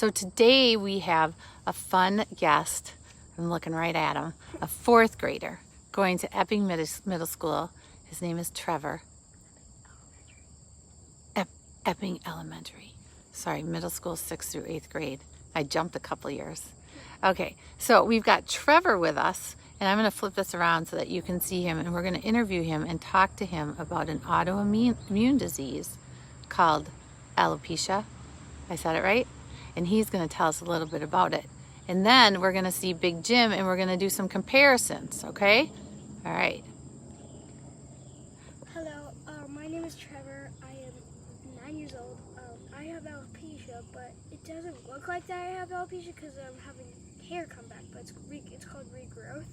So today we have a fun guest. I'm looking right at him. A 4th grader going to Epping Middle School. His name is Trevor. Epping Elementary. Sorry, middle school 6th through 8th grade. I jumped a couple years. Okay, so we've got Trevor with us, and I'm going to flip this around so that you can see him, and we're going to interview him and talk to him about an autoimmune disease called alopecia. I said it right? And he's going to tell us a little bit about it. And then we're going to see Big Jim, and we're going to do some comparisons, okay? All right. Hello, my name is Trevor. I am 9 years old. I have alopecia, but it doesn't look like that I have alopecia because I'm having hair come back, but it's called regrowth.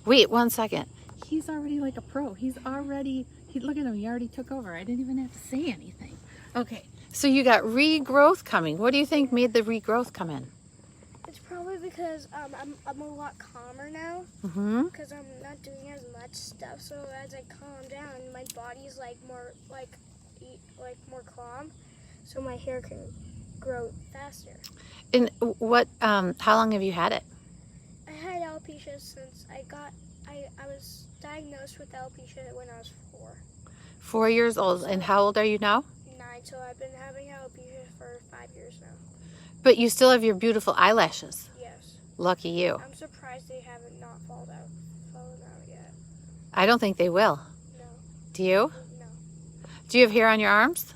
Wait 1 second. He's already like a pro. Look at him, he already took over. I didn't even have to say anything. Okay, so you got regrowth coming. What do you think made the regrowth come in? It's probably because I'm a lot calmer now because I'm not doing as much stuff. So as I calm down, my body's more calm, so my hair can grow faster. And how long have you had it? I had alopecia since I was diagnosed with alopecia when I was 4. 4 years old. And how old are you now? 9, so I've been having alopecia for 5 years now. But you still have your beautiful eyelashes. Yes. Lucky you. I'm surprised they haven't not fallen out yet. I don't think they will. No. Do you? No. Do you have hair on your arms?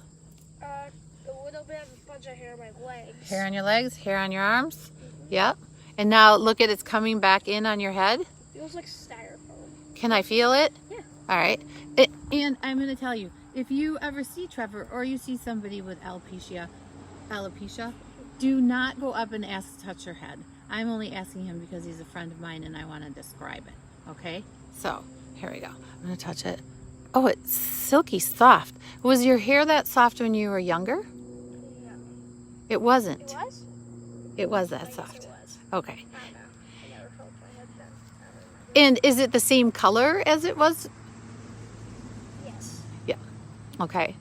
A little bit of a bunch of hair on my legs. Hair on your legs, hair on your arms? Yep. And now look at it's coming back in on your head. Feels like styrofoam. Can I feel it? Yeah. All right. And I'm going to tell you, if you ever see Trevor or you see somebody with alopecia, do not go up and ask to touch her head. I'm only asking him because he's a friend of mine and I want to describe it. Okay? So, here we go. I'm going to touch it. Oh, it's silky soft. Was your hair that soft when you were younger? No. It wasn't. It was? It was I that guess soft. it was. Okay. I don't know. I never felt my head then. I don't remember. And is it the same color as it was? Yes. Yeah. Okay.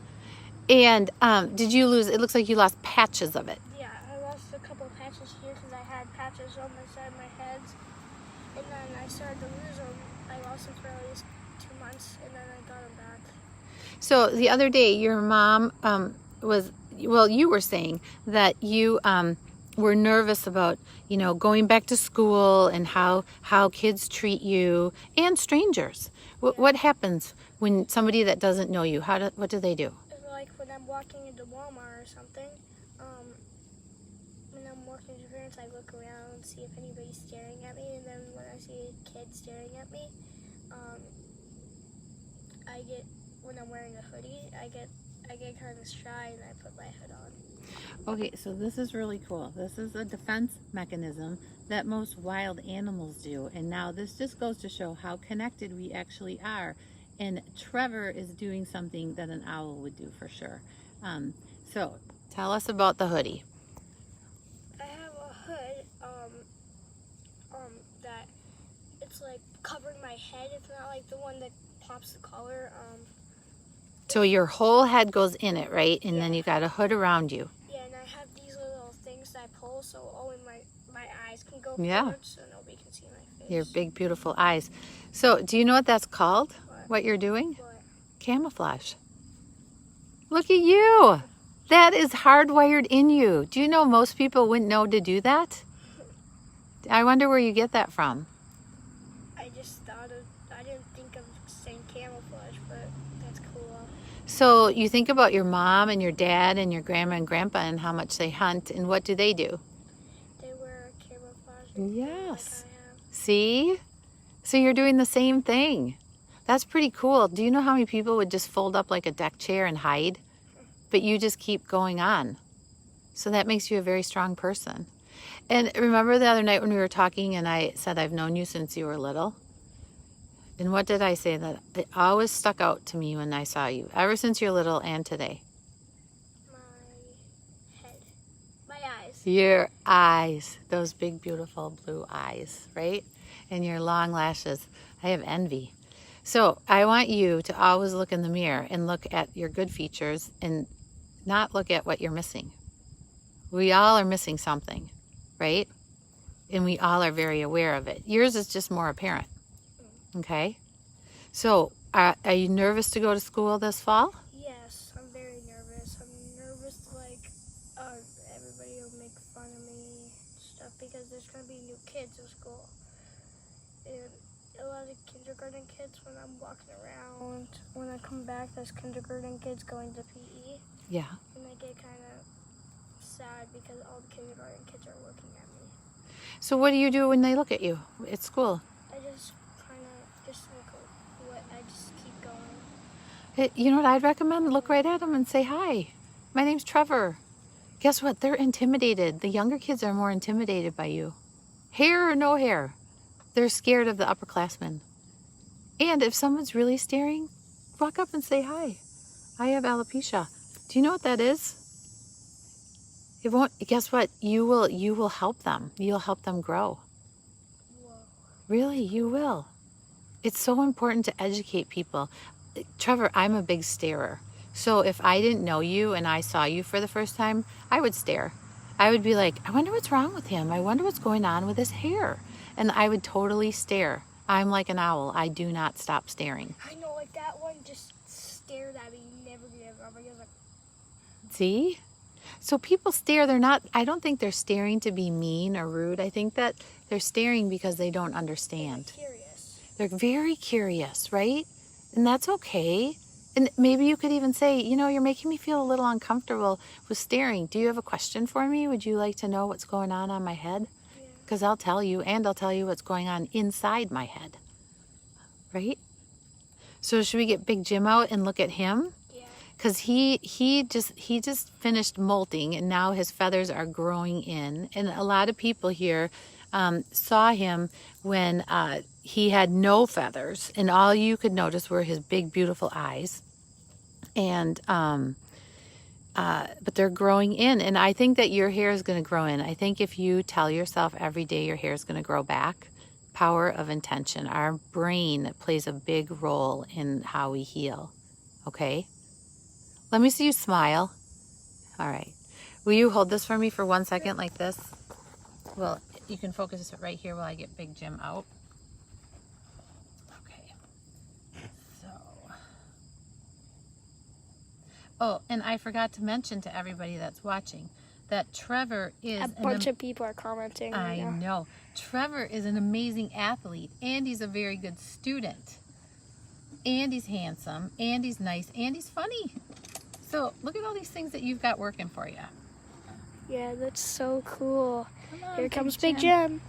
And did you lose, it looks like you lost patches of it. Yeah, I lost a couple of patches here because I had patches on the side of my head. And then I started to lose them. I lost them for at least 2 months, and then I got them back. So the other day, your mom you were saying that you were nervous about, going back to school and how kids treat you and strangers. What happens when somebody that doesn't know you, what do they do? Like when I'm walking into Walmart or something, when I'm walking to parents, I look around and see if anybody's staring at me, and then when I see a kid staring at me, when I'm wearing a hoodie, I get kind of shy and I put my hood on. Okay, so this is really cool. This is a defense mechanism that most wild animals do, and now this just goes to show how connected we actually are. And Trevor is doing something that an owl would do for sure. So tell us about the hoodie. I have a hood that it's like covering my head. It's not like the one that pops the collar. So your whole head goes in it, right? And Yeah. then you got a hood around you. Yeah, and I have these little things that I pull so only my eyes can go Yeah. forward so nobody can see my face. Your big, beautiful eyes. So do you know what that's called? What you're doing? What? Camouflage. Look at you. That is hardwired in you. Do you know most people wouldn't know to do that? I wonder where you get that from. I didn't think of saying camouflage, but that's cool. So you think about your mom and your dad and your grandma and grandpa and how much they hunt, and what do? They wear camouflage. Yes. Like I have. See? So you're doing the same thing. That's pretty cool. Do you know how many people would just fold up like a deck chair and hide? But you just keep going on. So that makes you a very strong person. And remember the other night when we were talking and I said I've known you since you were little? And what did I say? That it always stuck out to me when I saw you, ever since you're little and today. My head. My eyes. Your eyes. Those big, beautiful blue eyes, right? And your long lashes. I have envy. So I want you to always look in the mirror and look at your good features and not look at what you're missing. We all are missing something, right? And we all are very aware of it. Yours is just more apparent. Okay? So, are you nervous to go to school this fall? Yes, I'm very nervous. I'm nervous everybody will make fun of me and stuff because there's going to be new kids in school. And a lot of kindergarten kids, when I'm walking around, when I come back, there's kindergarten kids going to PE. Yeah. And I get kind of sad because all the kindergarten kids are looking at me. So what do you do when they look at you at school? I just kind of just I just keep going. You know what I'd recommend? Look right at them and say, hi, my name's Trevor. Guess what? They're intimidated. The younger kids are more intimidated by you. Hair or no hair, they're scared of the upperclassmen. And if someone's really staring, walk up and say, hi, I have alopecia. Do you know what that is? It won't, guess what? You will help them. You'll help them grow. Whoa. Really, you will. It's so important to educate people. Trevor, I'm a big starer. So if I didn't know you and I saw you for the first time, I would stare. I would be like, I wonder what's wrong with him. I wonder what's going on with his hair. And I would totally stare. I'm like an owl. I do not stop staring. I know, like that one just stared at me, never gave up. I was like, See? So people stare, I don't think they're staring to be mean or rude. I think that they're staring because they don't understand. curious. They're very curious, right? And that's okay. And maybe you could even say, you know, you're making me feel a little uncomfortable with staring. Do you have a question for me? Would you like to know what's going on my head? Yeah. Because I'll tell you, and I'll tell you what's going on inside my head. Right? So should we get Big Jim out and look at him? Yeah. Because he just finished molting, and now his feathers are growing in. And a lot of people here saw him when he had no feathers, and all you could notice were his big, beautiful eyes. And but they're growing in, and I think that your hair is going to grow in. I think if you tell yourself every day your hair is going to grow back, power of intention. Our brain plays a big role in how we heal. Okay? Let me see you smile. All right. Will you hold this for me for 1 second like this? Well, you can focus it right here while I get Big Jim out. Okay. So. Oh, and I forgot to mention to everybody that's watching that Trevor is... A bunch of people are commenting. I know. Trevor is an amazing athlete, and he's a very good student. And he's handsome, and he's nice, and he's funny. So look at all these things that you've got working for you. Yeah, that's so cool. Come on, Here comes Big Jim.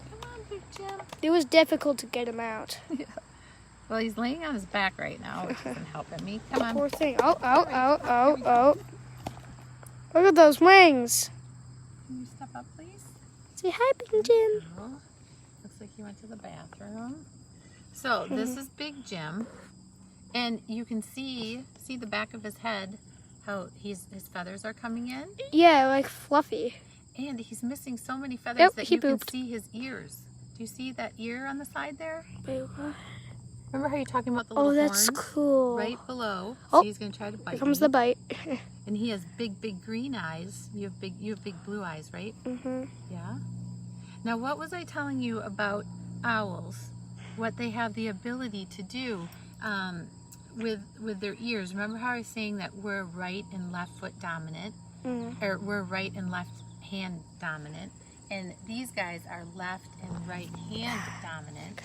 Come on, Big Jim. It was difficult to get him out. Yeah. Well, he's laying on his back right now, which isn't helping me. Come on. Poor thing. Oh. Look at those wings. Can you step up, please? Say hi, Big Jim. Oh, looks like he went to the bathroom. So this is Big Jim, and you can see the back of his head, how his feathers are coming in. Yeah, like fluffy. And he's missing so many feathers Yep, that he you can pooped. see his ears. Do you see that ear on the side there? Wait, what? Remember how you're talking about the little Oh, that's horns? cool. Right below. Oh, See, he's going to try to bite Here comes me. the bite. And he has big green eyes. You have big blue eyes, right? Mm-hmm. Yeah. Now, what was I telling you about owls? What they have the ability to do with their ears. Remember how I was saying that we're right and left foot dominant, or we're right and left hand dominant, and these guys are left and right hand dominant.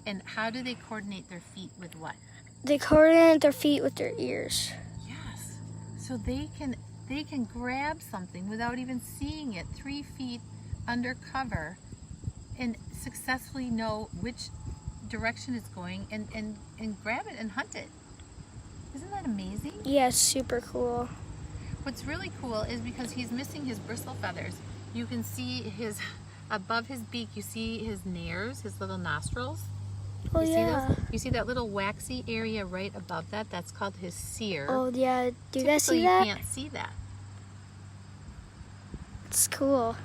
And how do they coordinate their feet with what? They coordinate their feet with their ears. Yes. So they can grab something without even seeing it 3 feet under cover and successfully know which direction it's going and grab it and hunt it. Isn't that amazing? Yeah, it's super cool. What's really cool is because he's missing his bristle feathers, you can see above his beak, you see his nares, his little nostrils. Oh, You see yeah. those? You see that little waxy area right above that? That's called his cere. Oh, yeah. Do you guys see Typically, that? you can't see that. It's cool.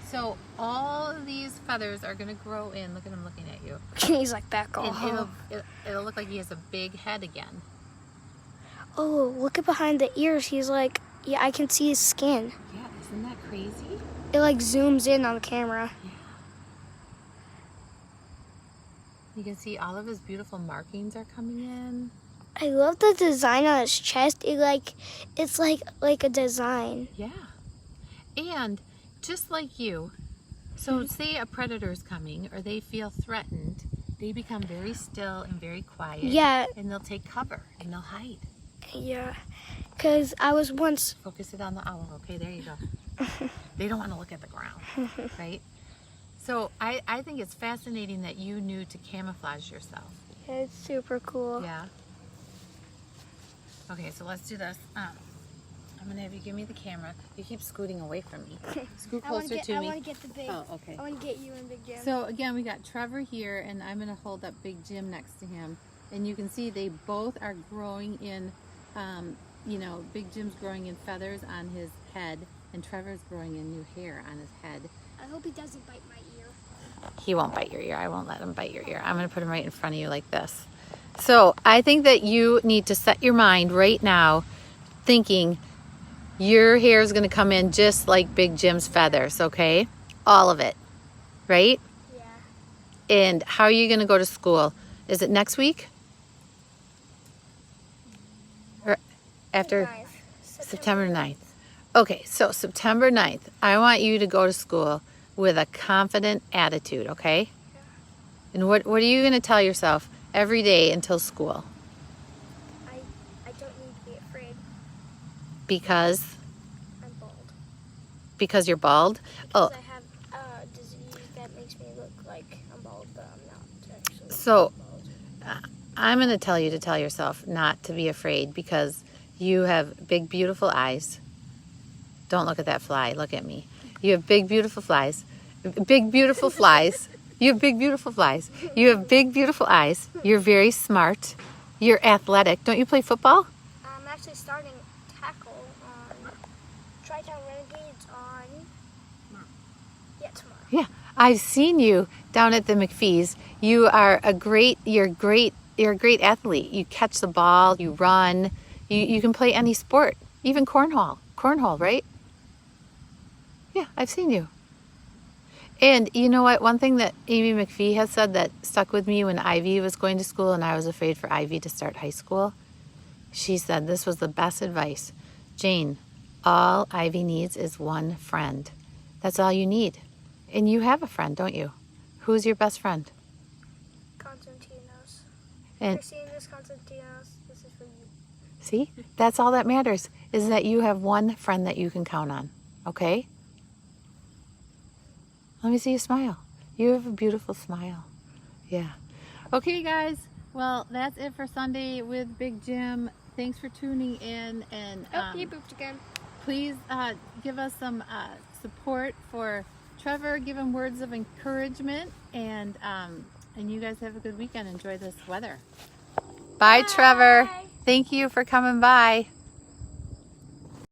So all of these feathers are going to grow in. Look at him looking at you. He's like back all. And it'll look like he has a big head again. Oh, look at behind the ears. He's like, yeah, I can see his skin. Yeah, crazy? It like zooms in on the camera. Yeah. You can see all of his beautiful markings are coming in. I love the design on his chest. It's like a design. Yeah. And just like you, so say a predator is coming or they feel threatened, they become very still and very quiet. Yeah. And they'll take cover and they'll hide. Yeah. Because I was once... Focus it on the owl. Okay, there you go. They don't want to look at the ground, right? So I think it's fascinating that you knew to camouflage yourself. Yeah, it's super cool. Yeah. Okay, so let's do this. I'm going to have you give me the camera. You keep scooting away from me. Scoot closer to me. I want to get the big... Oh, okay. I want to get you and Big Jim. So again, we got Trevor here, and I'm going to hold up Big Jim next to him. And you can see they both are growing in, you know, Big Jim's growing in feathers on his head, and Trevor's growing in new hair on his head. I hope he doesn't bite my ear. He won't bite your ear. I won't let him bite your ear. I'm going to put him right in front of you like this. So I think that you need to set your mind right now thinking your hair is going to come in just like Big Jim's feathers, okay? All of it, right? Yeah. And how are you going to go to school? Is it next week? Or after September 9th? Okay, so September 9th, I want you to go to school with a confident attitude, okay? Yeah. And what are you going to tell yourself every day until school? I don't need to be afraid. Because? I'm bald. Because you're bald? Because I have a disease that makes me look like I'm bald, but I'm not actually So, bald. I'm going to tell you to tell yourself not to be afraid because you have big, beautiful eyes. Don't look at that fly. Look at me. You have big, beautiful flies. Big, beautiful flies. You have big, beautiful flies. You have big, beautiful eyes. You're very smart. You're athletic. Don't you play football? I'm actually starting tackle on Tri-Town Renegades on tomorrow. Yeah. I've seen you down at the McPhee's. You are you're a great athlete. You catch the ball, you run, you can play any sport, even cornhole. Cornhole, right? Yeah, I've seen you. And you know what? One thing that Amy McPhee has said that stuck with me when Ivy was going to school and I was afraid for Ivy to start high school, she said this was the best advice. Jane, all Ivy needs is one friend. That's all you need. And you have a friend, don't you? Who's your best friend? Constantinos. And You're seeing this, Constantinos. This is for you. see, that's all that matters, is that you have one friend that you can count on, okay? Let me see you smile. You have a beautiful smile. Yeah. Okay, guys. Well, that's it for Sunday with Big Jim. Thanks for tuning in. And He pooped again. please give us some support for Trevor. Give him words of encouragement. And you guys have a good weekend. Enjoy this weather. Bye, Trevor. Thank you for coming by.